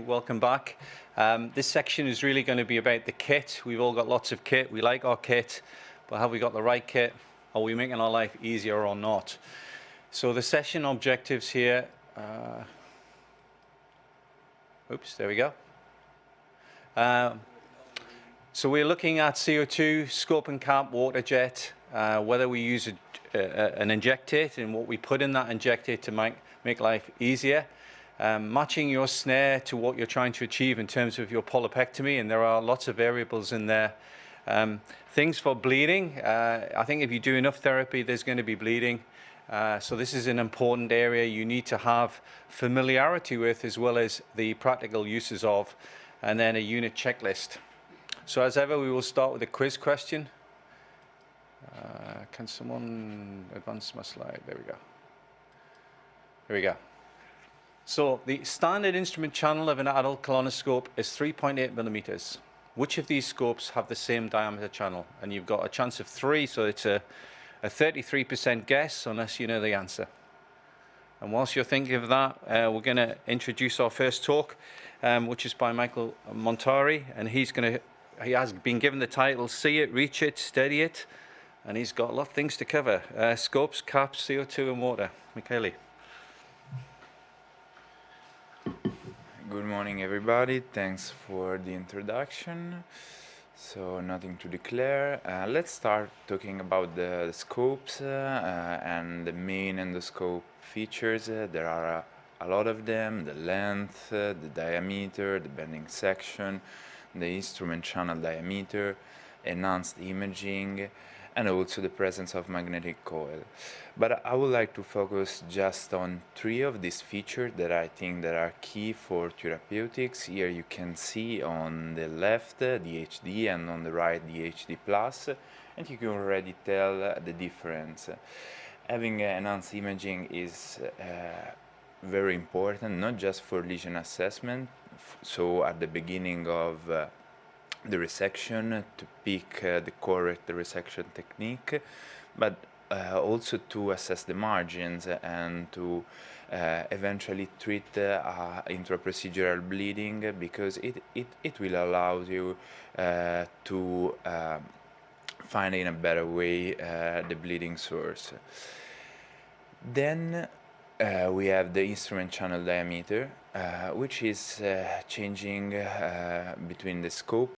welcome back. This section is really going to be about the kit. We've all got lots of kit. We like our kit, but have we got the right kit? Are we making our life easier or not? So the session objectives here, there we go. So we're looking at CO2, scope and cap, water jet, whether we use an injector and what we put in that injector to make life easier. Matching your snare to what you're trying to achieve in terms of your polypectomy, and there are lots of variables in there. Things for bleeding, I think if you do enough therapy, there's going to be bleeding. So this is an important area you need to have familiarity with, as well as the practical uses of, and then a unit checklist. So as ever, we will start with a quiz question. Can someone advance my slide? There we go. Here we go. So the standard instrument channel of an adult colonoscope is 3.8 millimeters. Which of these scopes have the same diameter channel? And you've got a chance of 3, so it's a 33% guess unless you know the answer. And whilst you're thinking of that, we're going to introduce our first talk, which is by Michael Montari, and he has been given the title See It, Reach It, Steady It, and he's got a lot of things to cover. Scopes, caps, CO2 and water. Michele. Good morning, everybody. Thanks for the introduction. So, nothing to declare. Let's start talking about the scopes and the main endoscope features. There are a lot of them: the length, the diameter, the bending section, the instrument channel diameter, enhanced imaging, and also the presence of magnetic coil. But I would like to focus just on 3 of these features that I think that are key for therapeutics. Here you can see on the left the HD and on the right the HD+, and you can already tell the difference. Having enhanced imaging is very important, not just for lesion assessment, so at the beginning of the resection to pick the correct resection technique, but also to assess the margins and to eventually treat intraprocedural bleeding, because it will allow you to find in a better way the bleeding source. Then we have the instrument channel diameter, which is changing between the scope